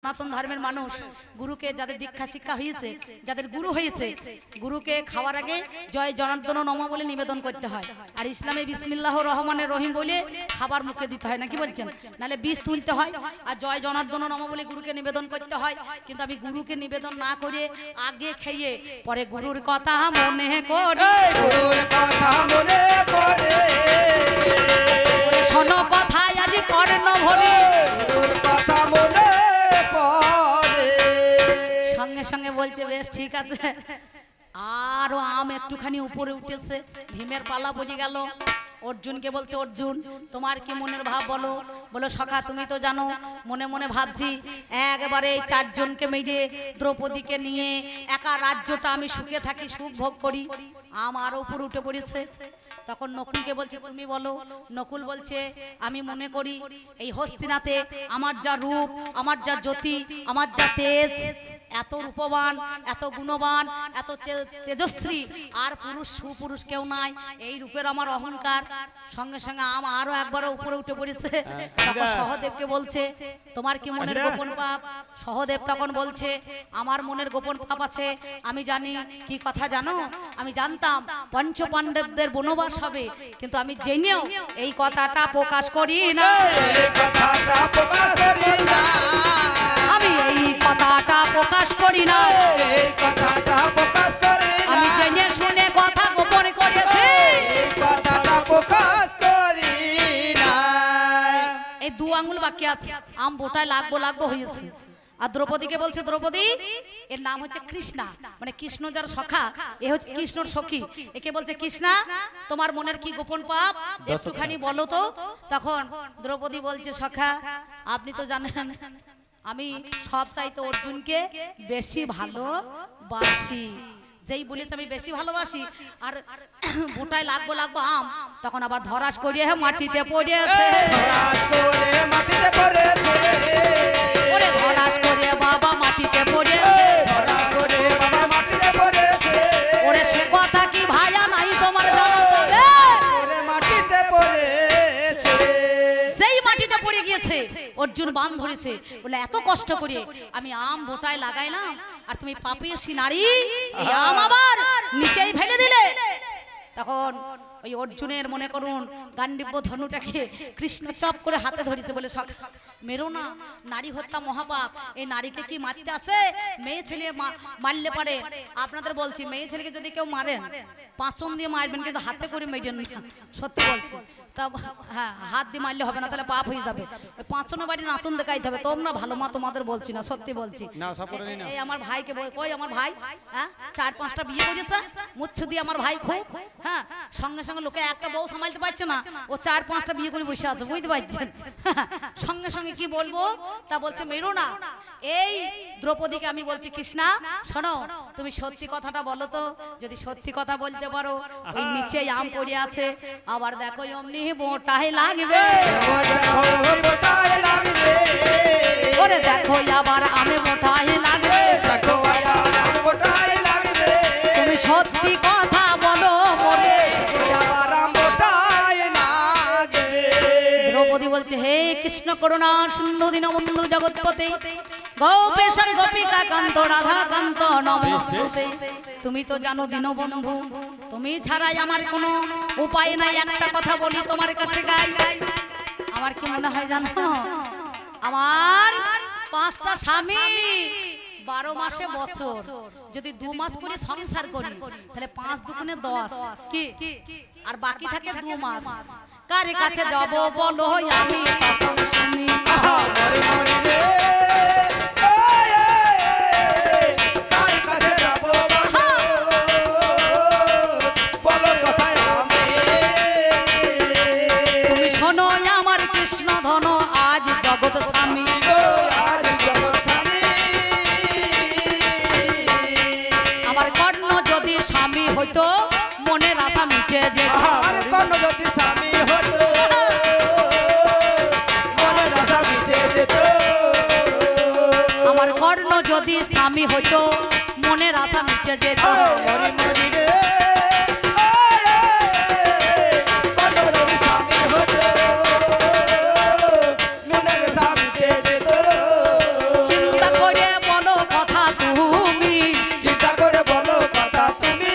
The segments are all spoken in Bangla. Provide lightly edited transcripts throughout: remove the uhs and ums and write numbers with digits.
সনাতন ধর্মের মানুষ গুরুকে যাদের দীক্ষা শিক্ষা হয়েছে, যাদের গুরু হয়েছে, গুরুকে খাওয়ার আগে জয় জনার্দন নমঃ বলে নিবেদন করতে হয়। আর ইসলামে বিসমিল্লাহির রহমানির রহিম বলে খাবার মুখে দিতে হয়, নাকি বলছেন? নালে বীজ তুলতে হয় আর জয় জনার্দন নমঃ বলে গুরুকে নিবেদন করতে হয়। কিন্তু আমি গুরুকে নিবেদন না করে আগে খেয়ে পরে গুরুর কথা মনে করে, গুরুর কথা মনে করে, শোনো কথায় আজ কর্ণ ভরে, গুরুর কথা মনে পড়ে। সঙ্গে সঙ্গে বলছে বেশ ঠিক আছে। আরো আম একটুখানি উপরে উঠেছে, ভীমের পালা পড়ে গেল। অর্জুনকে বলছে, অর্জুন তোমার কি মনের ভাব বলো। বলো সখা তুমি তো জানো মনে মনে ভাবছি একবারে এই চারজনকে মেরে দ্রৌপদীকে নিয়ে একা রাজ্যটা আমি সুখে থাকি, সুখ ভোগ করি। আম আরো উপরে উঠে পড়েছে। তখন নকুলকে বলছে তুমি বলো। নকুল বলছে আমি মনে করি এই হস্তিনাতে আমার যা রূপ, আমার যা জ্যোতি, আমার যা তেজ, এত রূপবান, এত গুণবান, এত তেজস্বী আর পুরুষ সুপুরুষ কেউ নাই। এই রূপের আমার অহংকার। সঙ্গে সঙ্গে আম আরো একবার উপরে উঠে পড়েছে। তখন সহদেবকে বলছে তোমার কি মনের গোপন পাপ। সহদেব তখন বলছে আমার মনের গোপন পাপ আছে, আমি জানি। কি কথা জানো? আমি জানতাম পঞ্চ পাণ্ডবদের বনবাস হবে, কিন্তু আমি জেনেও এই কথাটা প্রকাশ করি না। আমি এই কথাটা প্রকাশ করি না, আমি জেনে শুনে কথা গোপন করেছি, এই দু আঙ্গুল বাকি আছে, আম বোটায় লাগবো লাগবো হয়েছে। আর দ্রৌপদীকে বলছে দ্রৌপদী এর নাম হচ্ছে কৃষ্ণা, মানে কৃষ্ণ যার সখা এ হচ্ছে কৃষ্ণর সখী। একে বলছে কৃষ্ণা তোমার মনের কি গোপন পাপ একটুখানি বলো তো। তখন দ্রৌপদী বলছে সখা আপনি তো জানেন আমি সব চাইতে অর্জুনকে বেশি ভালোবাসি। যেই বলেছে আমি বেশি ভালোবাসি আর বোটায় লাগবো লাগবো আম, তখন আবার ধরাস করিয়ে মাটিতে পড়েছে। ওরে ধরাস করে বাবা মাটিতে পড়েছে। ওরে সে কথা কি ভাইয়া নাই তোমার জানা তবে মাটিতে পড়েছে। যেই মাটিতে পড়ে গিয়েছে অর্জুন বান ধরেছে, বলে এত কষ্ট করে আমি আম বোটায় লাগাইলাম আর তুমি পাপিয়েছি নারী এই আম আবার নিচেই ফেলে দিলে। তখন ওই অর্জুনের মনে করুন গান্ডীব্য ধনুটাকে কৃষ্ণ চপ করে হাতে ধরেছে, বলে সখা মেরো না, নারী হত্যা মহাপাপ, এই নারীকে কি মারতে আছে? মেয়ে ছেলে মারলে পারে। আপনাদের বলছি মেয়ে ছেলেকে যদি কেউ মারেন পাঁচন দিয়ে মারবেন, কিন্তু হাতে করে মেরেন না, সত্যি বলছি। তা হ্যাঁ হাত দিয়ে মারলে হবে না, তাহলে পাপ হয়ে যাবে। ওই পাঁচনের বাড়ি নাচন দেখাইতে হবে। তোমরা ভালো মা, তোমাদের বলছি না, সত্যি বলছি। এই আমার ভাইকে কই আমার ভাই হ্যাঁ 4-5টা বিয়ে করেছে, মুচ্ছু দিয়ে আমার ভাই খুব হ্যাঁ, সঙ্গে সঙ্গে লোকে একটা বউ সামালতে পারছে না, ও 4-5টা বিয়ে করে বসে আছে, বুঝতে পারছেন? সঙ্গে সঙ্গে কি বলবো তা বলছে মেরো না। এই দ্রৌপদীকে আমি বলছি কৃষ্ণা শোনো তুমি সত্যি কথাটা বলো তো। যদি সত্যি কথা বলতে পারো ওই নিচে আম পড়ে আছে, আবার দেখো অমনি বোটায় লাগবে। ওরে দেখো আবার আমে বোটায় লাগবে। তুমি সত্যি কথা বলো মনে। দ্রৌপদী বলছে হে কৃষ্ণ করুণা সিন্ধু দীনবন্ধু জগৎপতে গোপেশ্বর গোপিকা কান্ত রাধা কান্ত নমস্তুতে। তুমি তো জানো দীনবন্ধু তুমি ছাড়াই আমার কোনো উপায় নাই। একটা কথা বলি তোমার কাছে গাই, আমার কি মনে হয় জানো আমার 5টা স্বামী 12 মাসে বছর, যদি 2 মাস করে সংসার করি তাহলে 5 দুগুণে 10 কি আর বাকি থাকে 2 মাস। কারে কাছে যাব বলো আমি তখন শুনি। তুমি শোনো আমার কৃষ্ণ ধন আজ জগৎ স্বামী। আমার কর্ণ যদি স্বামী হইতো মনের আশা মিটে যেত। কর্ণ যদি স্বামী হতো মনের আশা মিটে যেত। আমার কর্ণ যদি স্বামী হইতো মনের আশা মিটে যেত। মনের আশা মিটে যেত। করে বলো কথা তুমি, চিন্তা করে বলো কথা তুমি।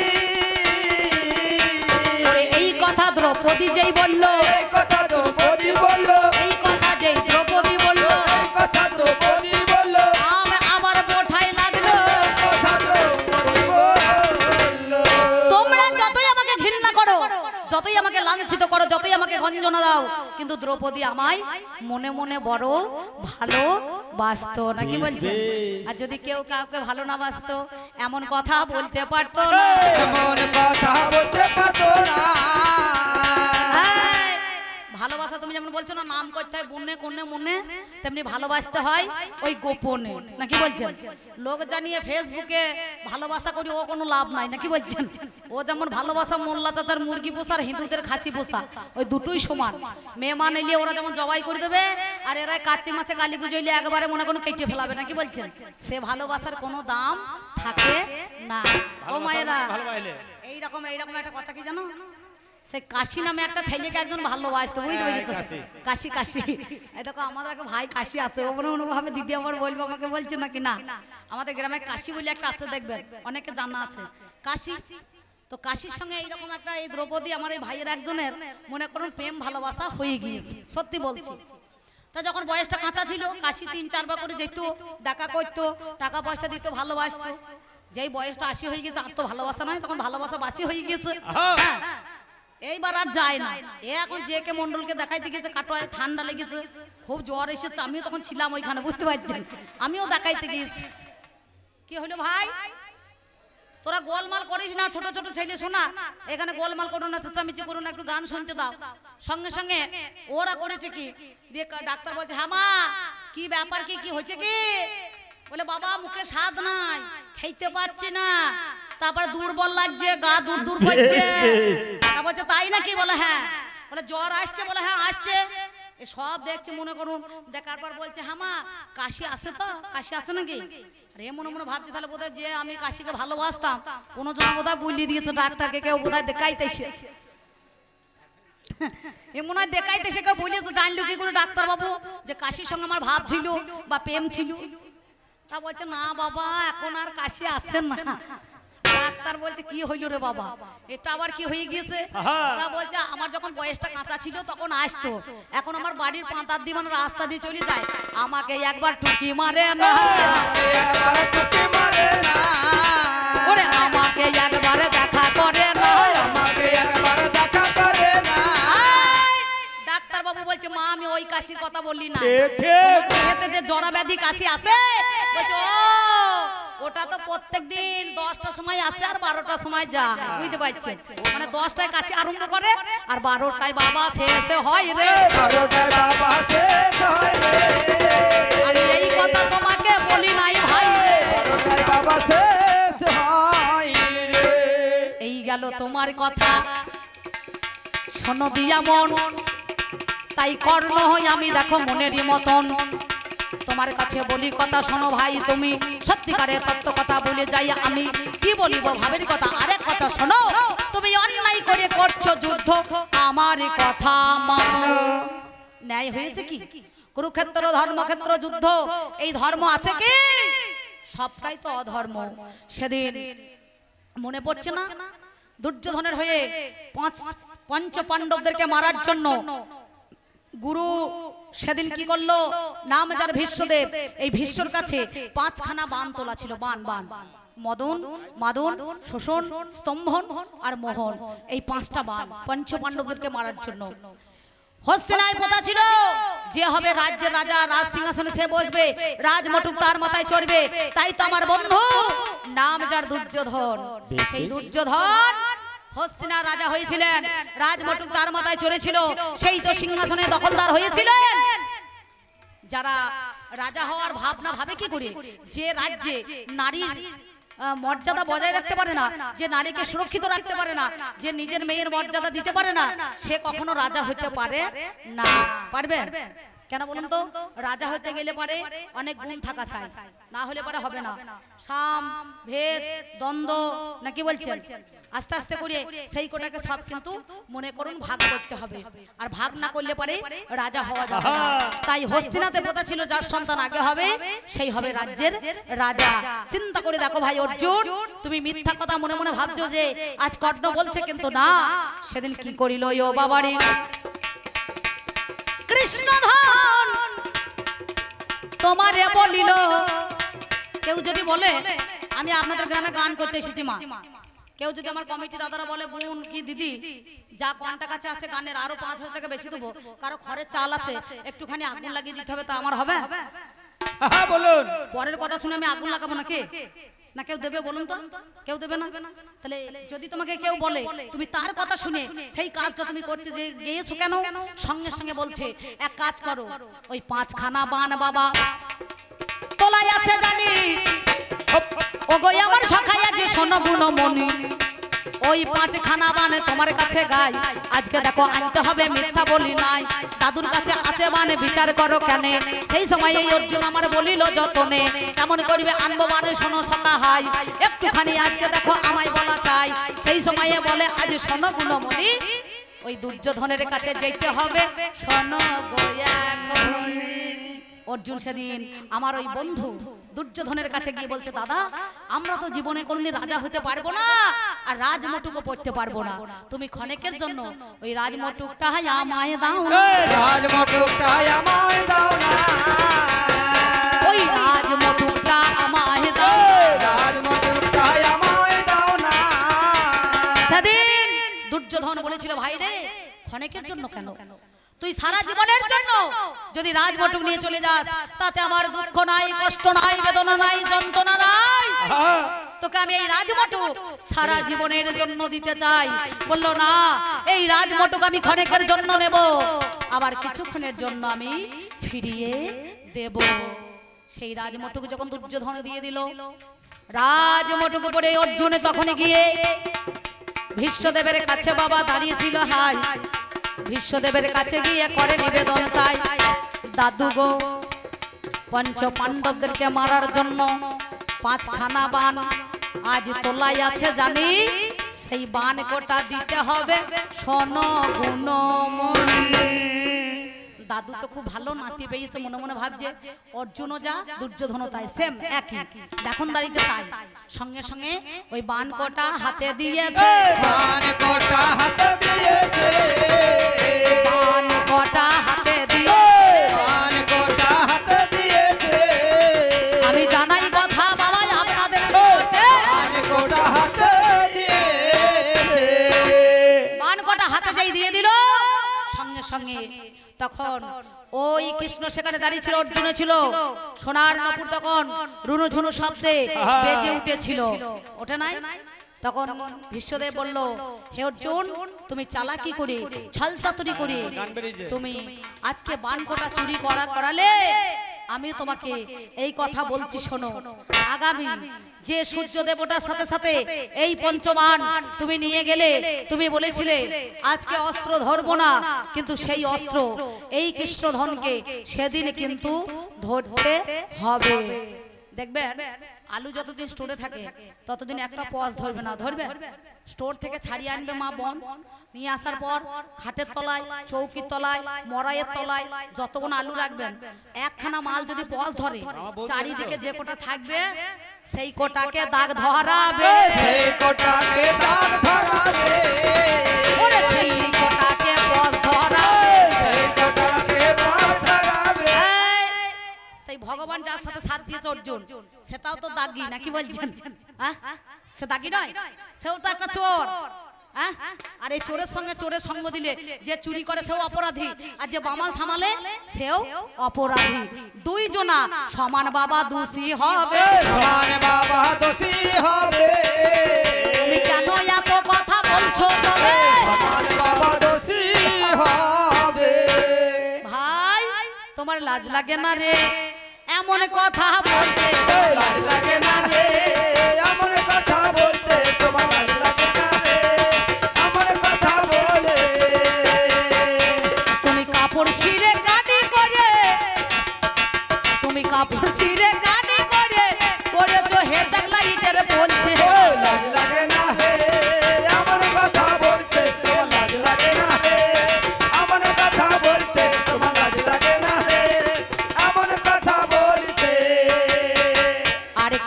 এই কথা দ্রৌপদী যেই বললো, এই কথা দ্রৌপদী বললো, এই কথা যেই দ্রৌপদী বললো, এই কথা দ্রৌপদী বললো, আমার বোঠাই লাগলো। এই কথা দ্রৌপদী বললো। তোমরা যতই আমাকে ঘৃণা করো, যতই আমাকে লাঞ্ছিত করো, যতই আমাকে গঞ্জনা দাও, কিন্তু দ্রৌপদী আমায় মনে মনে বড় ভালো বাসতো, নাকি বলছেন? আর যদি কেউ কাউকে ভালো না বাসতো এমন কথা বলতে পারতো না। এমন কথা বলতে পারতো না। এই, ভালোবাসা তুমি যেমন বলছো না নাম করতে হয় বন্যে কোণে মনে, তেমনি ভালোবাসতে হয় ওই গোপনে, নাকি বলছেন? লোক জানিয়ে ফেসবুকে ভালোবাসা করি ও কোনো লাভ নাই, নাকি বলছেন? ও যেমন ভালোবাসা মোল্লা চাচার মুরগি পোষা আর হিন্দুদের খাসি পোষা, ওই দুটোই সমান। মেহমান এলে ওরা যেমন জবাই করে দেবে, আর এরা কার্তিক মাসে কালী পুজো এলে একবারে মনে কোনো কেটে ফেলাবে, নাকি বলছেন? সে ভালোবাসার কোনো দাম থাকে না। ও মায়েরা, এইরকম একটা কথা কি জানো, সে কাশি নামে একটা ছেলেকে একজন ভালোবাসতো, বুঝতে পেরেছো? কাশি কাশি, এই দেখো আমাদের একটা ভাই কাশি আছে, ও মনে মনে ভাবে দিদি আমার বলবো, আমাকে বলছে নাকি না। আমাদের গ্রামে কাশি বলে একটা আছে, দেখবেন অনেকে জানা আছে কাশি। তো কাশির সঙ্গে এইরকম একটা এই দ্রৌপদী আমার এই ভাইয়ের একজনের মনে করুন প্রেম ভালোবাসা হয়ে গিয়েছে, সত্যি বলছি। তা যখন বয়সটা কাঁচা ছিল, কাশি 3-4 বার করে যেত, দেখা করতো, টাকা পয়সা দিত, ভালোবাসতো। যেই বয়সটা 80 হয়ে গেছে আর তো ভালোবাসা নাই, তখন ভালোবাসা বাসি হয়ে গেছে। হ্যাঁ, এইবার আর যায় না। এ এখন যে কে মন্ডলকে দেখাইতে গেছে, কাটোয় ঠান্ডা লেগেছে, খুব জ্বর এসেছে, আমিও তখন ছিলাম ওইখানে, বুঝতে পারছেন? আমিও দেখাইতে গিয়েছি। কি হলো ভাই, তোরা গোলমাল করিস না, ছোট ছোট ছেলে শোনা, এখানে গোলমাল করো না, চেঁচামেচি করো না, একটু গান শুনতে দাও। সঙ্গে সঙ্গে ওরা করেছে কি, দিয়ে ডাক্তার বলছে হ্যাঁ মা কি ব্যাপার, কি হয়েছে কি? বলে বাবা মুখে স্বাদ নাই, খাইতে পারছি না, তারপরে দুর্বল লাগছে, গা দূর দূর করছে। তা বলছে তাই নাকি? বলে হ্যাঁ। বলে জ্বর আসছে? বলে হ্যাঁ আসছে। এ সব দেখছে মনে করুন, দেখার পর বলছে হ্যাঁ মা কাশি আছে তো, কাশি আছে নাকি? আরে মনে মনে ভাবছে তাহলে বোধহয় যে আমি কাশিকে ভালোবাসতাম কোনো জন বোধহয় বলিয়ে দিয়েছে ডাক্তারকে, কেউ বোধহয় দেখাইতেছে, এ মনে হয় দেখাইতেছে কেউ বলিয়েছে। জানলো কি করে ডাক্তার বাবু যে কাশির সঙ্গে আমার ভাব ছিল বা প্রেম ছিল? তা বলছে না বাবা এখন আর কাশি আসে না। ডাক্তার বলছে কি হইল রে বাবা, এটা আবার কি হয়ে গিয়েছে? তা বলছে আমার যখন বয়সটা কাঁচা ছিল তখন আসতো, এখন আমার বাড়ির পাঁতার দিয়ে মানে রাস্তা দিয়ে চলে যায়, আমাকে একবার টুকি মারে না, ওরে আমাকে একবারে দেখা করে না, আমাকে একবার দেখা করে না। ডাক্তার বাবু বলছে মা আমি ওই কাশির কথা বললি না, এতে যে জরা ব্যাধি কাশি আসে, বলছে ও ওটা তো প্রত্যেক দিন 10টার সময় আসে আর 12টার সময় যায়, বুঝতে পারছেন? মানে 10টায় কাশি আরম্ভ করে আর 12টায় বাবা শেষ হয় রে। 12টায় বাবা শেষ হয় রে। আমি এই কথা তোমাকে বলি নাই ভাই রে, 12টায় বাবা শেষ হয় রে। এই গেল তোমার কথা শোনো দিয়া মন, তাই কর্ণ হই আমি দেখো মনেরই মতন। তোমার কাছে বলি কথা শোনো ভাই, তুমি সত্যিকারের তত্ত্ব কথা বলে যাই আমি, কি বলিব ভাবের কথা। আরেক কথা শোনো, তুমি অন্যায় করে করছো যুদ্ধ, আমার কথা মানো। ন্যায় হয়েছে কি? কুরুক্ষেত্র ধর্মক্ষেত্র যুদ্ধ, এই ধর্ম আছে কি? সবটাই তো অধর্ম। সেদিন মনে পড়ছে না দুর্যোধনের হয়ে পঞ্চ পাণ্ডবদেরকে মারার জন্য গুরু সেদিন কি করলো, নাম যার ভীষ্মদেব, এই ভীষ্মর কাছে 5খানা বান তোলা ছিল, বান মদন মাদন শোষণ স্তম্ভন আর মোহন, এই 5টা বান পঞ্চ পাণ্ডবদেরকে মারার জন্য। হস্তিনায় কথা ছিল যে হবে রাজ্যের রাজা, রাজ সিংহাসনে সে বসবে, রাজমটুক তার মাথায় চড়বে। তাই তো আমার বন্ধু নাম যার দুর্যোধন, সেই দুর্যোধন হস্তিনার রাজা হয়েছিলেন, রাজমটুক তার মাথায় চড়েছিল, সেই তো সিংহাসনে দখলদার হয়েছিলেন। যারা রাজা হওয়ার ভাবনা ভাবে কি করে, যে রাজ্যে নারীর মর্যাদা বজায় রাখতে পারে না, যে নারীকে সুরক্ষিত রাখতে পারে না, যে নিজের মেয়ের মর্যাদা দিতে পারে না, সে কখনো রাজা হতে পারে না। পারবে? কেন বলুন তো? রাজা হতে গেলে পরে অনেক গুণ থাকা চাই, না হলে পরে হবে না। সাম ভেদ দ্বন্দ্ব নাকি বলছেন, আস্তে আস্তে করে সেই কোটাকে সব কিন্তু মনে করুন ভাগ করতে হবে, আর ভাগ না করলে পরে রাজা হওয়া যাবে না। তাই হস্তিনাতে প্রথা ছিল যার সন্তান আগে হবে সেই হবে রাজ্যের রাজা। চিন্তা করে দেখো ভাই অর্জুন, তুমি মিথ্যা কথা মনে মনে ভাবছো যে আজ কর্ণ বলছে, কিন্তু না, সেদিন কি করিল ও বাবারে কৃষ্ণধন তোমারে বলিল। কেউ যদি বলে আমি আপনাদের গ্রামে গান করতে এসেছি মা, কেউ যদি আমার কমিটি দাদারা বলে বোন কি দিদি যা কন্টা কাছে আছে গানের আরো 5,000 টাকা বেশি দেবো, কারো ঘরে চাল আছে একটুখানি আগুন লাগিয়ে দিতে হবে, তা আমার হবে? হ্যাঁ বলুন। পরের কথা শুনে আমি আগুন লাগাবো নাকি? না কেউ দেবে বলুন তো? কেউ দেবে না। তাহলে যদি তোমাকে কেউ বলে তুমি তার কথা শুনে সেই কাজটা তুমি করতে যে গিয়েছো কেন, সঙ্গে সঙ্গে বলছে এক কাজ করো, ওই 5খানা বান বাবা তোলাই আছে জানি, ওগো আমার সখাইয়া যে শোনো গুণমণি, ওই 5খানা বানে তোমার কাছে গাই, আজকে দেখো আনতে হবে মিথ্যা বলি নাই, দাদুর কাছে আছে বানে বিচার করো কেন। সেই সময় এই অর্জুন আমার বলিল যতনে, কেমন করবে আনবো বানে শোনো সখা হাই, একটুখানি আজকে দেখো আমায় বলা চাই। সেই সময়ে বলে আজ শোনো গুণমণি, ওই দুর্যোধনের কাছে যেতে হবে শোনো গো এখন। অর্জুন সেদিন আমার ওই বন্ধু দুর্যোধনের কাছে গিয়ে বলছে দাদা আমরা তো জীবনে কোনদিন রাজা হতে পারবো না, আর রাজমটুকও পড়তে পারবো না, তুমি ক্ষণেকের জন্য ওই রাজমটুকটা আমায় দাও না, রাজমটুকটা আমায় দাও না, ওই রাজমটুকটা আমায় দাও, রাজমটুকটা আমায় দাও না। সেদিন দুর্যোধন বলেছিল ভাই রে ক্ষণেকের জন্য কেন, তুই সারা জীবনের জন্য যদি রাজমটুক নিয়ে চলে যাস তাতে আমার দুঃখ নাই, কষ্ট নাই, বেদনা নাই, যন্ত্রণা নাই, তোকে আমি এই রাজমটুক সারা জীবনের জন্য দিতে চাই। বললো না, এই রাজমটুক আমি ক্ষণেকের জন্য নেব, আবার কিছুক্ষণের জন্য আমি ফিরিয়ে দেব। সেই রাজমটুক যখন দুর্যোধন দিয়ে দিল, রাজমটুক পরে অর্জুনে তখন গিয়ে ভীষ্মদেবের কাছে বাবা দাঁড়িয়েছিল, হাই ভীষ্মদেবের কাছে গিয়ে করে নিবেদন, তাই দাদু গো পঞ্চ পাণ্ডবদেরকে মারার জন্য 5খানা বান আজ তোলাই আছে জানি, সেই বান কোটা দিতে হবে শোনো গুণমণি। দাদু তো খুব ভালো নাতি পেয়েছে, মনে মনে ভাবছে অর্জুনও যা দুর্যোধনও তাই, সেম একই দেখুন দাঁড়িতে তাই। সঙ্গে সঙ্গে ওই বান কোটা হাতে দিয়েছে, বান কোটা হাতে দিয়েছে, বান কোটা হাতে দিয়েছে, বান কোটা হাতে দিয়েছে। আমি জানাই কথা বাবা আপনাদের নিকটে, বান কোটা হাতে দিয়েছে, বান কোটা হাতে যেই দিয়ে দিল সঙ্গে সঙ্গে তখন ওই কৃষ্ণ সেখানে দাঁড়িয়ে ছিল, অর্জুনে ছিল, সোনার নপুর তখন রুনু ঝুনু শব্দে বেজে উঠেছিল, ওটা নাই। তখন ভীষ্মদেব বলল হে অর্জুন তুমি চালাকি করে ছল চাতুরি করে তুমি আজকে বানকোটা চুরি করালে, আমি তোমাকে এই কথা বলছি শোনো, আগামী যে সূর্য দেবতার সাথে সাথে এই পঞ্চবান তুমি নিয়ে গেলে, তুমি বলেছিলে আজকে অস্ত্র ধরবো না, কিন্তু সেই অস্ত্র এই কৃষ্ণধনকে সেদিন কিন্তু ধরতে হবে। দেখবেন আলু যতদিন স্টোরে থাকে ততদিন একটা পজ ধরবে না, ধরবে স্টোর থেকে ছাড়িয়ে আনবে মা বোন, নিয়ে আসার পর খাটের তলায়, চৌকির তলায়, মরাইয়ের তলায় যতক্ষণ আলু রাখবেন, একখানা মাল যদি পজ ধরে চারিদিকে যে কোটা থাকবে সেই কোটাকে দাগ ধরাবে, সেই কোটাকে দাগ ধরাবে, ওরে সেই কোটাকে পজ ধরাবে, সেই কোটাকে পজ ধরাবে। তাই ভগবান যার সাথে সাথ দিয়েছে অর্জুন সেটাও তো দাগি নাকি বলছেন? সে দাগি নয়, সেও তো একটা চোর। আর এই চোরের সঙ্গে চোরের সঙ্গ দিলে যে চুরি করে সেও অপরাধী, আর যে বামাল সামালে সেও অপরাধী, দুইজনা সমান বাবা দোষী হবে, সমান বাবা দোষী হবে। তুমি কেন এত কথা বলছো তবে? সমান বাবা দোষী হবে। ভাই তোমার লাজ লাগে না রে এমন কথা বলতে? লাজ লাগে না রে এমন কথা বলতে, তোমার লাজ লাগে না রে এমন কথা বলে। তুমি কাপড় ছিঁড়ে কাটি করে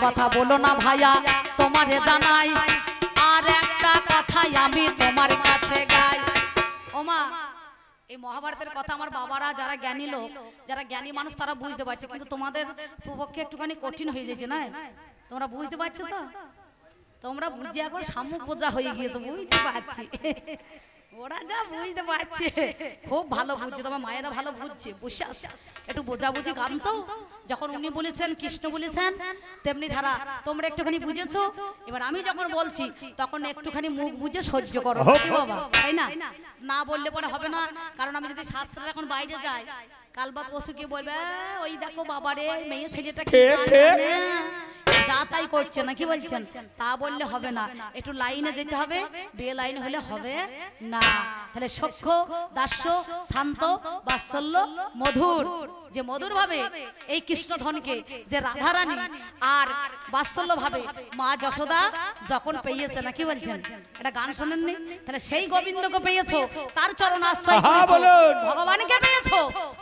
কথা বলো না ভাইয়া তোমারে জানাই, আর একটা কথাই আমি তোমার কাছে গাই। ওমা এই মহাভারতের কথা আমার বাবারা যারা জ্ঞানী লোক, যারা জ্ঞানী মানুষ তারা বুঝতে পারছে, কিন্তু তোমাদের পক্ষে একটুখানি কঠিন হয়ে যাচ্ছে না? তোমরা বুঝতে পারছো তো? তোমরা বুঝে একবার সামুক বোঝা হয়ে গিয়েছো, বুঝতে পারছি। ওরা যা বুঝতে পারছে খুব ভালো বুঝছে, তোমার মায়েরা ভালো বুঝছে, বসে আছে একটু বোঝাবুঝি গান তো। যখন উনি বলেছেন কৃষ্ণ বলেছেন তেমনি ধারা তোমরা একটুখানি বুঝেছো। এবার আমি যখন বলছি তখন একটুখানি মুখ বুঝে সহ্য করো কি বাবা, তাই না? না বললে পরে হবে না, কারণ আমি যদি শাস্ত্রের এখন বাইরে যাই কাল বা পশু কি বলবে, ওই দেখো বাবারে মেয়ে ছেলেটা কি গান জানে, যা তাই করছে না, কি বলছেন? তা বললে হবে না, একটু লাইনে যেতে হবে, বে লাইন হলে হবে না। তাহলে সখ্য দাস্য শান্ত বাৎসল্য মধুর, যে মধুর ভাবে এই কৃষ্ণধনকে যে রাধারানী আর বাৎসল্য ভাবে মা যশোদা যখন পেয়েছে না, কি বলছেন? এটা গান শোনেননি? তাহলে সেই গোবিন্দকে পেয়েছো, তার চরণ আশ্রয় করেছো, ভগবানকে পেয়েছো,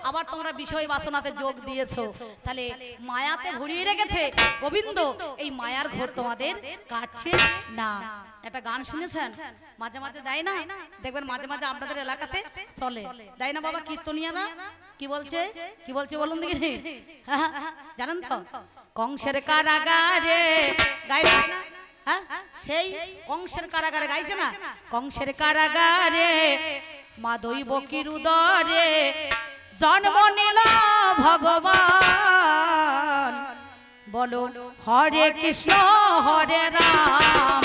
আবার তোমরা বিষয় বাসনাতে যোগ দিয়েছো, তাহলে মায়াতে ভরিয়ে রেখেছে গোবিন্দ। এই মায়ার ঘোর তোমাদের কাটছে না। একটা গান শুনেছেন মাঝে মাঝে দেয় না, দেখবেন মাঝে মাঝে আপনাদের এলাকাতে চলে, দেয় না বাবা কীর্তনিয়ারা? কি বলছে, কি বলছে বলুন দেখি, জানেন তো? কংসের কারাগারে গাই না, হ্যাঁ সেই কংসের কারাগারে গাইছে না? কংসের কারাগারে মা দৈব কিরুদরে জন্ম নিল ভগবান, বলো হরে কৃষ্ণ হরে রাম।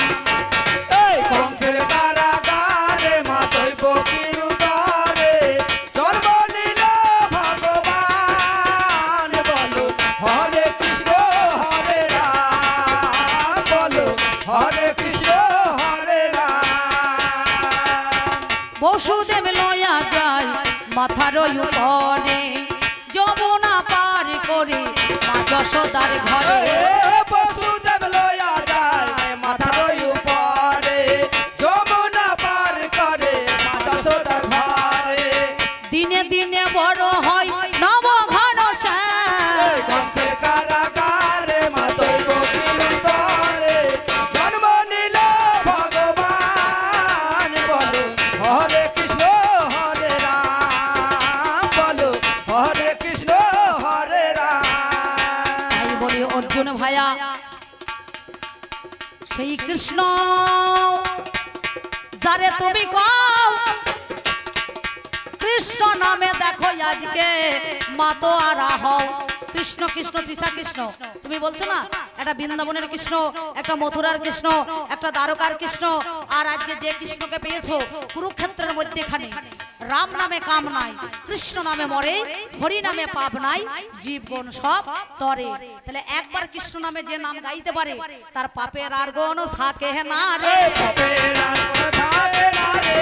কংসের কারাগারে মা দৈব কিরুদরে জন্ম নিল ভগবান, বলো হরে কৃষ্ণ হরে রাম, বলো হরে কৃষ্ণ হরে রাম। বসুদেব লয়া যায় মাথার উপরে, যমুনা পার করে মা যশোদার ঘরে। বসুদেব লয়া যায় মাথার উপরে, যমুনা পার করে মা যশোদার ঘরে। দিনে দিনে বড় হয় নব ঘন শ্যাম, কংসের কারাগারে মা দৈব কিরুদরে জন্ম নিল ভগবান, বলো হরে কৃষ্ণ হরে রাম, বলো হরে কৃষ্ণ হরে রাম। তাই বলি অর্জুন ভাইয়া সেই কৃষ্ণ যারে তুমি কও, কৃষ্ণ নামে দেখো আজকে মাতো আরা হও। কৃষ্ণ কৃষ্ণ তৃষা কৃষ্ণ তুমি বলছো না, একটা বৃন্দাবনের কৃষ্ণ, একটা মথুরার কৃষ্ণ, একটা দ্বারকার কৃষ্ণ, আর আজকে যে কৃষ্ণকে পেয়েছো কুরুক্ষেত্রের মধ্যেখানে রাম নামে কাম নাই, কৃষ্ণ নামে মরে, হরি নামে পাপ নাই, জীবগণ সব তরে। তাহলে একবার কৃষ্ণ নামে যে নাম গাইতে পারে তার পাপের আর গণ থাকে না রে, পাপের আর কোনো থাকে না রে,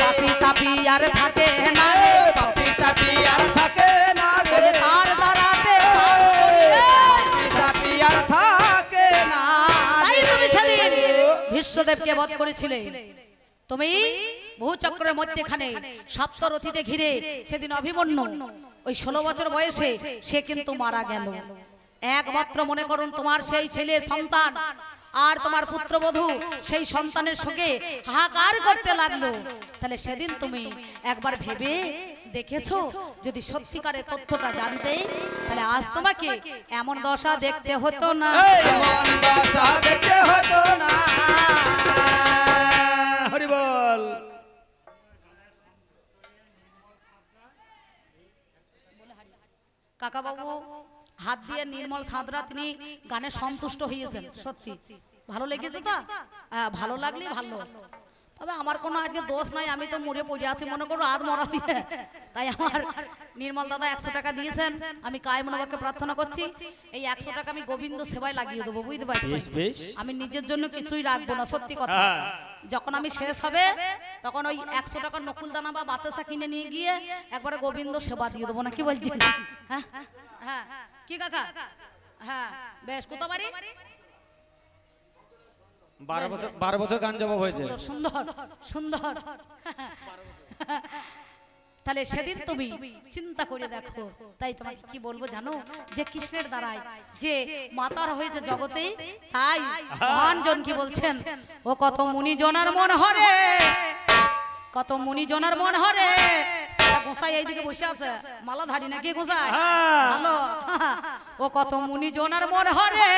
পাপি তাপি আর থাকে না রে, পাপি তাপি আর থাকে না রে, তার দ্বারাতে তাপি আর থাকে না তাই রে। তুমি সেদিন বিশ্বদেবকে বধ করেছিলে, তুমি ভূচক্রের মধ্যেখানে সপ্তরথীতে ঘিরে সেদিন অভিমন্যু ওই 16 বছর বয়সে সে কিন্তু মারা গেল। একমাত্র মনে করুন তোমার সেই ছেলে সন্তান আর তোমার পুত্রবধূ সেই সন্তানের সঙ্গে হাহাকার করতে লাগলো। তাহলে সেদিন তুমি একবার ভেবে দেখেছো যদি সত্যিকারের তথ্যটা জানতে, তাহলে আজ তোমাকে এমন দশা দেখতে হতো না। এমন দশা দেখতে হতো না। হরি বল। কাকা বাবু হাত দিয়ে নির্মল সাঁতরা তিনি গানে সন্তুষ্ট হয়েছেন, সত্যি ভালো লেগেছে তো? ভালো লাগলে ভালো, তবে আমার কোনো আজকে দোষ নাই, আমি তো মরে পড়ে আছি মনে করো আর মরা হয়ে, তাই আমার নির্মল দাদা 100 টাকা দিয়েছেন, আমি কায়মনোবাক্যে প্রার্থনা করছি এই 100 টাকা আমি গোবিন্দ সেবায় লাগিয়ে দেবো, বুঝতে পারছি? আমি নিজের জন্য কিছুই রাখবো না, সত্যি কথা। যখন আমি শেষ হবে তখন ওই 100 টাকার নকুল দানা বা বাতাসা কিনে নিয়ে গিয়ে একবারে গোবিন্দ সেবা দিয়ে দেবো, না কি বলছেন? হ্যাঁ হ্যাঁ কি কাকা? হ্যাঁ বেশ, কোথা বাড়ি? 12 বছর গান জবাব হয়েছে। সুন্দর সুন্দর। তাহলে সেদিন তুমি চিন্তা করে দেখো। তাই তোমাকে কি বলবো জানো, যে কৃষ্ণের দ্বারাই যে মাতার হয়েছে জগতে, তাই মহানজন কি বলছেন, ও কত মুনিজনার মন হরে, কত মুনিজনার মন হরে। গোসাই এইদিকে বসে আছে, মালাধারী নাকি গোসাই? ভালো। ও কত মুনিজনার মন হরে,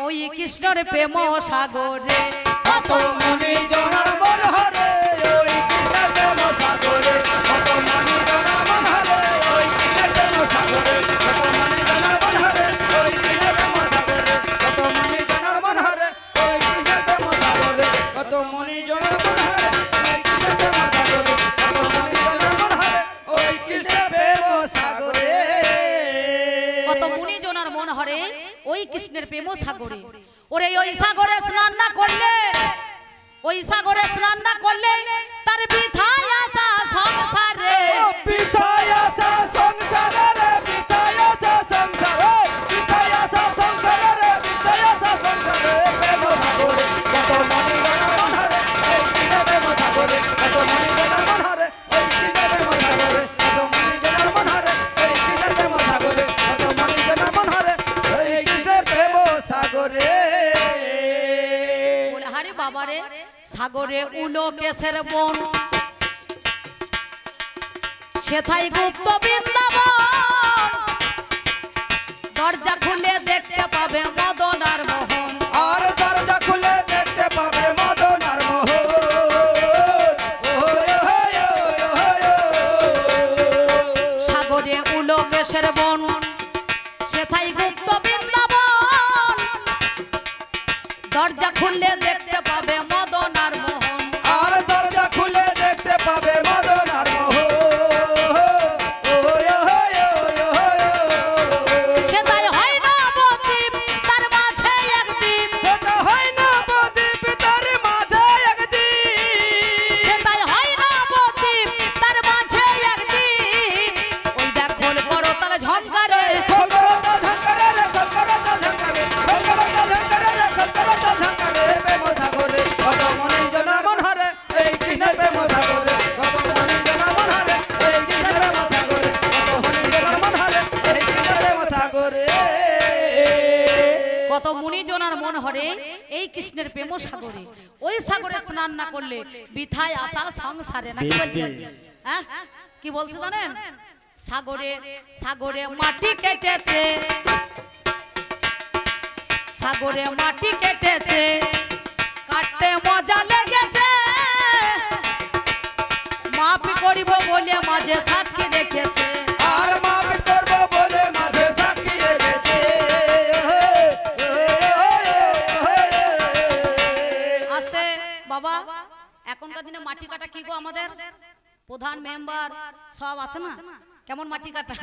ওই কৃষ্ণের প্রেম সাগরে, কত মুনি জনার মন হরে ওই কৃষ্ণের প্রেম সাগরে, কত মুনি জনার মন হরে ওই কৃষ্ণের প্রেম সাগরে, কত মুনি জনার মন হরে ওই কৃষ্ণের প্রেম সাগরে, কত মুনি জনার মন হরে ওই কৃষ্ণের প্রেম সাগরে, কত মুনি জনার মন হরে ওই কৃষ্ণের প্রেম সাগরে, কত মুনি জনার মন হরে ওই কৃষ্ণের প্রেম সাগরে, কত মুনিজনার মন হরে ওই কৃষ্ণের প্রেম সাগরে। ওরে ওই সাগরে স্নান না করলে, ওই সাগরে স্নান না করলে তার বৃথায় আসা সংসারে, বৃথায় আসা সংসারে রে, বৃথায় আসা সংসারে, বৃথায় আসা সংসারে রে, বৃথায় আসা সংসারে, প্রেম সাগরে, কত মুনি জনার মন হরে ওই কৃষ্ণের প্রেম সাগরে, কত মুনি জনার মন হরে ওই কৃষ্ণের প্রেম সাগরে, কত মুনি জনার মন হরে ওই কৃষ্ণের প্রেম সাগরে, কত মুনি জনার মন হরে ওই কৃষ্ণের প্রেম সাগরে। বলে হারে বাবারে, সাগরে উলো কেশের বন, সেথায় গুপ্ত বৃন্দাবন, দরজা খুলে দেখতে পাবে মদন আর মোহন, আর দরজা খুলে দেখতে পাবে মদন আর মোহন, সাগরে উলো কেশের বন, সেথায় গুপ্ত বৃন্দাবন, দরজা খুললে দেখতে পাবে মদন আর মোহন, আর দরজা খুলে দেখতে পাবে মদন আর মোহন, সেটাই হয় না বদ্বীপ তার মাঝে একদ্বীপ, সেটা হয় না বদ্বীপ তার মাঝে একদিন, সেটাই হয় না বদ্বীপ তার মাঝে একদ্বীপ, ওই দেখ খোল করো তালে ঝংকারে, খলকরতা ঝংকারে রে, খলকরতা ঝংকারে, খলকরতা ঝংকারে রে, খলকরতা ঝংকারে, প্রেম সাগরে, কত মুনি জনার মন হরে এই কৃষ্ণের প্রেম সাগরে, কত মুনি জনার মন হরে এই কৃষ্ণের প্রেম সাগরে, কত মুনি জনার মন হরে এই কৃষ্ণের প্রেম সাগরে। কত মুনিজনার মন হরে এই কৃষ্ণের প্রেম সাগরে, ওই সাগরে স্নান না করলে বৃথায় আসা সংসারে, নাকি বলছেন? হ্যাঁ, কি বলছে জানেন? সাগরে, সাগরে মাটি কেটেছে, সাগরে মাটি কেটেছে, কাটতে মজা লেগেছে, মাপ করিব বলে মাঝে সাক্ষী রেখেছে, আর মাপ করব বলে মাঝে সাক্ষী রেখেছে, আস্তে বাবা। এখনকার দিনে মাটি কাটা কি গো, আমাদের প্রধান মেম্বার সব আছে না, কেমন মাটি কাটা,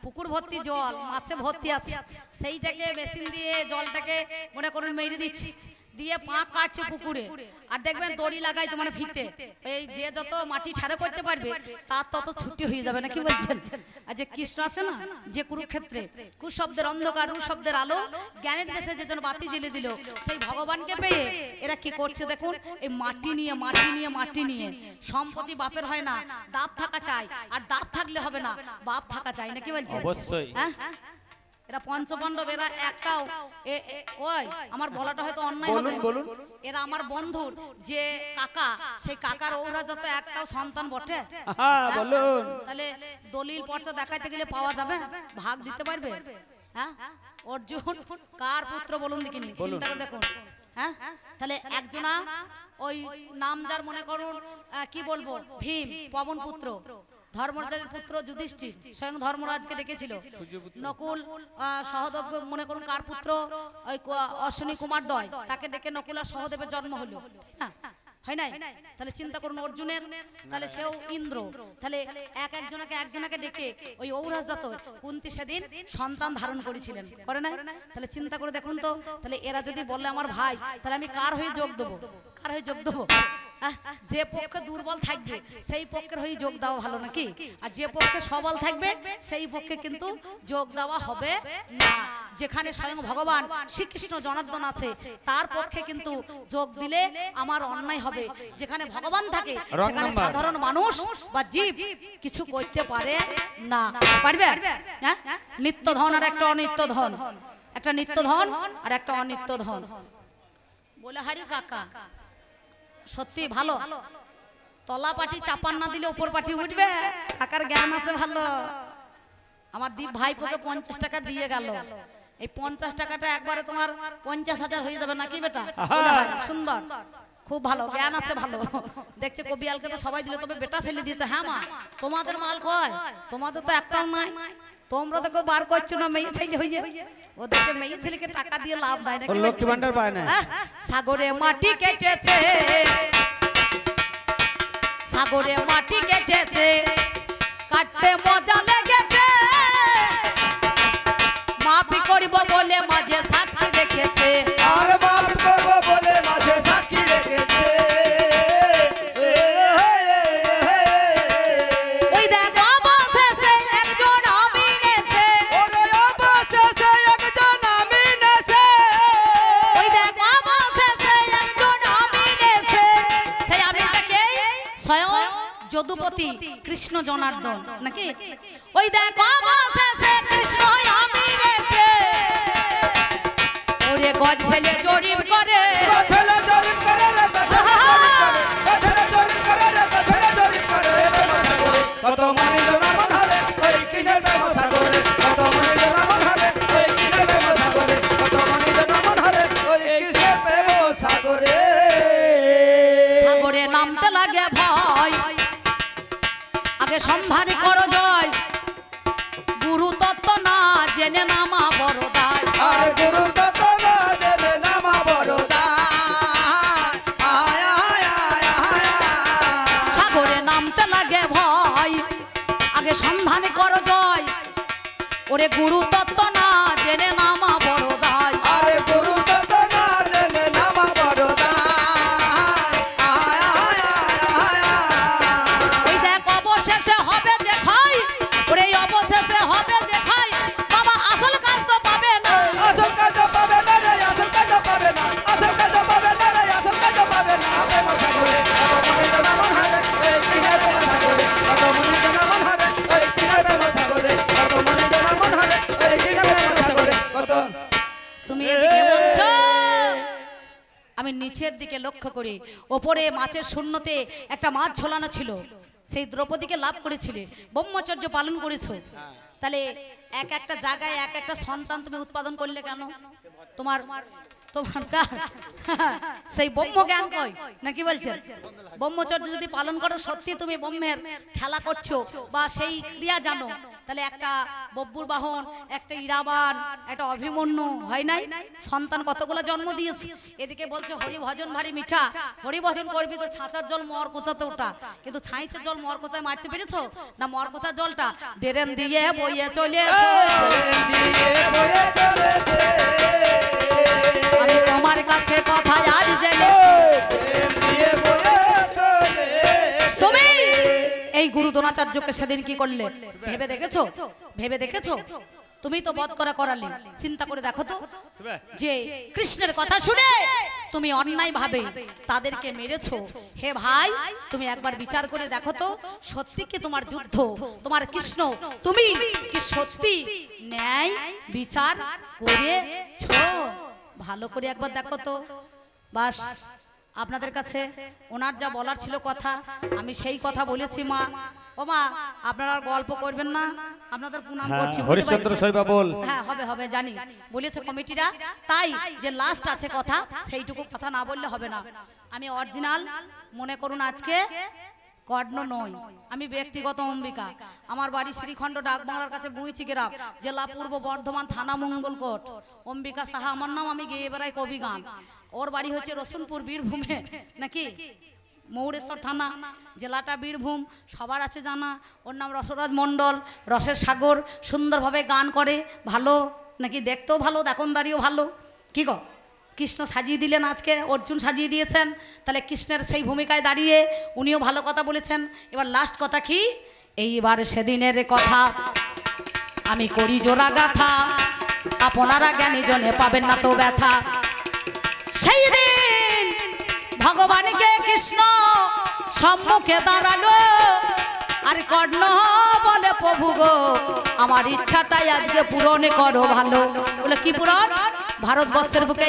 পুকুর ভর্তি জল, মাছে ভর্তি আছে, সেইটাকে মেশিন দিয়ে জলটাকে মনে করুন মেরে দিচ্ছি, দিয়ে পাঁক কাটছে পুকুরে, আর দেখবেন দড়ি লাগাই তোমার ফিতে, এই যে যত মাটি ঠাড়া করতে পারবে তার তত ছুটি হয়ে যাবে, না কি বলছেন? আর যে কৃষ্ণ আছে না, যে কুরুক্ষেত্রে কুশব্দের অন্ধকার শব্দের আলো জ্ঞানের দেশে যে জন বাতি জ্বেলে দিল, সেই ভগবানকে পেয়ে এরা কি করছে দেখুন, এই মাটি নিয়ে মাটি নিয়ে মাটি নিয়ে, সম্পত্তি বাপের হয় না, দাপ থাকা চাই, আর দাপ থাকলে হবে না, বাপ থাকা চাই, না কি বলছেন? অবশ্যই। হ্যাঁ, এরা পঞ্চপাণ্ডব, এরা একটাও ওই আমার বলাটা হয়তো অন্যায় হবে, বলুন। এরা আমার বন্ধুর যে কাকা, সেই কাকার ওরা যত একটাও সন্তান বটে, হ্যাঁ বলুন। তাহলে দলিল পর্চা দেখাইতে গেলে পাওয়া যাবে, ভাগ দিতে পারবে? হ্যাঁ, অর্জুন কার পুত্র বলুন দেখিনি, চিন্তা করে দেখুন। হ্যাঁ, তাহলে একজনা ওই নাম যার মনে করুন কি বলবো, ভীম পবন পুত্র, ধর্মরাজের পুত্র যুধিষ্ঠির স্বয়ং ধর্মরাজকে ডেকেছিল, নকুল সহদেব মনে করুন কার পুত্র, ওই অশ্বিনী কুমার দয়, তাকে ডেকে নকুল আর সহদেবের জন্ম হলো, তাই না? হয় নাই? তাহলে চিন্তা করুন অর্জুনের, তাহলে সেও ইন্দ্র, তাহলে একজনকে ডেকে ওই ঔরাজজাত কুন্তী সেদিন সন্তান ধারণ করেছিলেন, করে নাই? তাহলে চিন্তা করে দেখুন তো, তাহলে এরা যদি বলে আমার ভাই, তাহলে আমি কার হয়ে যোগ দেবো, কার হয়ে যোগ দেবো? যে পক্ষে দুর্বল থাকবে সেই পক্ষের হয়ে যোগ দেওয়া ভালো, নাকি? আর যে পক্ষে সবল থাকবে সেই পক্ষে কিন্তু যোগ দেওয়া হবে না। যেখানে স্বয়ং ভগবান শ্রীকৃষ্ণ জনার্দন আছে তার পক্ষে কিন্তু যোগ দিলে আমার অন্যায় হবে। যেখানে ভগবান থাকে সেখানে সাধারণ মানুষ বা জীব কিছু করতে পারে না। পারবে? হ্যাঁ, নিত্য ধন আর একটা অনিত্য ধন, একটা নিত্য ধন আর একটা অনিত্য ধন। বলে হারি কাকা সত্যি ভালো, তলা পাটি চাপান না দিলে উপর পাটি উঠবে। কাকার জ্ঞান আছে ভালো। আমার দীপ ভাইপোকে 50 টাকা দিয়ে গেল, এই 50 টাকাটা একবারে তোমার 50,000 হয়ে যাবে নাকি বেটা? সুন্দর, খুব ভালো জ্ঞান আছে ভালো। দেখছে কবিয়ালকে তো সবাই দিল, তবে বেটা ছেলে দিয়েছে। হ্যাঁ মা, তোমাদের মাল কয়? তোমাদের তো একটাও নাই, তোমরা তো কেউ বার করছো না মেয়ে ছেলে হইয়ে। ওদেরকে মেয়ে ছেলেকে টাকা দিয়ে লাভ নাই নাকি? লক্ষ্মী ভান্ডার পায় না। সাগরে মাটি কেটেছে, সাগরে মাটি কেটেছে, কাটতে মজা লেগেছে, মাফি করব বলে মাঝে সাক্ষী রেখেছে। আর মাফ করব বলে মাঝে সাক্ষী রেখেছে। ওই দেখো অবশেষে একজন আমি নেছে, ওরে অবশেষে একজন আমি নেছে। ওই দেখো অবশেষে একজন আমি নেছে। সেই আমিটাকে স্বয়ং যদুপতি কৃষ্ণ জনার্দন নাকি? ওই দেখো অবশেষে কৃষ্ণ আমি নেছে, ওরে গজ ফেলে জরিপ করে, ফেলে জরিপ করে রে, ফেলে জরিপ করে রে, ফেলে জরিপ করে রে। কত মনে জনা মন হারে ওই কিনে প্রেম সাগরে, কত মনে জনা মন হারে ওই কিনে প্রেম সাগরে, কত মনে জনা মন হারে ওই কিসে প্রেম সাগরে। সাগরে নামতে লাগে ভয়, আগে সন্ধান করো জয়, গুরু তত্ত্ব না জেনে নামা বড় দায়। আর গুরু তত না জেনে নামা বড় দায়। আয় আয় আয় আয়। সাগরে নামতে লাগে ভয়, আগে সন্ধান করো জয়, ওরে গুরু তত্ত্ব না জেনে নামা বড় দায়। আরে গুরু তত না জেনে নামা বড় দায়। আয় আয় আয় আয়। ওই দেখ অবশেষে হবে যে খাই, ওরে অবশেষে হবে যে খাই, বাবা আসল কাজ তো পাবে না। আসল কাজ পাবে না রে, আসল কাজ পাবে না, আসল কাজ পাবে না রে, আসল কাজ পাবে না। প্রেম সাগরে কত মনে জনা মন হারে এই কিনে প্রেম সাগরে, কত মনে জনা মন হারে এই কিনে প্রেম সাগরে, কত মনে জনা মন হারে এই কিনে প্রেম সাগরে। কত তুমি এদিকে বলছো, আমি নিচের দিকে লক্ষ্য করি, ওপরে মাছের শূন্যতে একটা মাছ ঝোলানো ছিল, সেই দ্রৌপদীকে লাভ করেছিলে, ব্রহ্মচর্য পালন করেছো, তাহলে এক একটা জায়গায় এক একটা সন্তান তুমি উৎপাদন করলে কেন? তোমার তোমার কার সেই ব্রহ্ম জ্ঞান কই নাকি বলছেন? ব্রহ্মচর্য যদি পালন করো, সত্যি তুমি ব্রহ্মের খেলা করছো বা সেই ক্রিয়া জানো, তাহলে একটা বব্বুর বাহন, একটা ইরাবান, একটা অভিমন্যু হয় নাই? সন্তান কতগুলো জন্ম দিয়েছে। এদিকে বলছে হরি ভজন ভারী মিঠা, হরি ভজন করবি তো ছাঁচার জল মর কোচাতে ওঠা, কিন্তু ছাইচের জল মর কোচায় মারতে পেরেছো না? মর কোচার জলটা ডেরেন দিয়ে বইয়ে চলেছে, দিয়ে বয়ে চলেছে। আমি তোমার কাছে কথা আজ জেনেছি। দিয়ে বয়ে চলেছে। তুমি এই গুরু দ্রোণাচার্যকে সেদিন কি করলে ভেবে দেখেছো? ভেবে দেখেছো? তুমি তো বধ করা করালে, চিন্তা করে দেখো তো, যে কৃষ্ণের কথা শুনে তুমি অন্যায় ভাবে তাদেরকে মেরেছো। হে ভাই, তুমি একবার বিচার করে দেখো তো, সত্যি কি তোমার যুদ্ধ, তোমার কৃষ্ণ, তুমি কি সত্যি ন্যায় বিচার করেছো? ভালো করে একবার দেখো তো। বাস আপনাদের কাছে ওনার যা বলার ছিল কথা, আমি সেই কথা বলেছি। মা, ও মা, আপনারা আর গল্প করবেন না, আপনাদের প্রণাম করছি। হরিশ্চন্দ্র শৈবা বল। হ্যাঁ, হবে হবে জানি, বলেছে কমিটিরা, তাই যে লাস্ট আছে কথা, সেইটুকু কথা না বললে হবে না। আমি অরিজিনাল মনে করুন আজকে কর্ণ নই, আমি ব্যক্তিগত অম্বিকা। আমার বাড়ি শ্রীখণ্ড ডাকবাংলার কাছে বুইচি গ্রাম, জেলা পূর্ব বর্ধমান, থানা মঙ্গলকোট। অম্বিকা সাহা আমার নাম, আমি গেয়ে বেড়াই কবি গান। ওর বাড়ি হচ্ছে রসুনপুর, বীরভূমে নাকি, মৌরেশ্বর থানা, জেলাটা বীরভূম, সবার আছে জানা। ওর নাম রসরাজ মণ্ডল, রসের সাগর, সুন্দরভাবে গান করে, ভালো নাকি, দেখতেও ভালো, দেখনদারিও ভালো। কি গো, কৃষ্ণ সাজিয়ে দিলেন, আজকে অর্জুন সাজিয়ে দিয়েছেন, তাহলে কৃষ্ণের সেই ভূমিকায় দাঁড়িয়ে উনিও ভালো কথা বলেছেন। এবার লাস্ট কথা কি, এইবার সেদিনের কথা আমি করি জোড়া গাথা, আপনারা জ্ঞানী জনে পাবেন না তো ব্যথা। সেই দিন ভগবানকে কৃষ্ণ সম্মুখে দাঁড়ালো আর কর্ণ বলে প্রভু গো আমার ইচ্ছাটাই আজকে পূরণ করো ভালো। বলে কি পূরণ? ভারতবর্ষের বুকে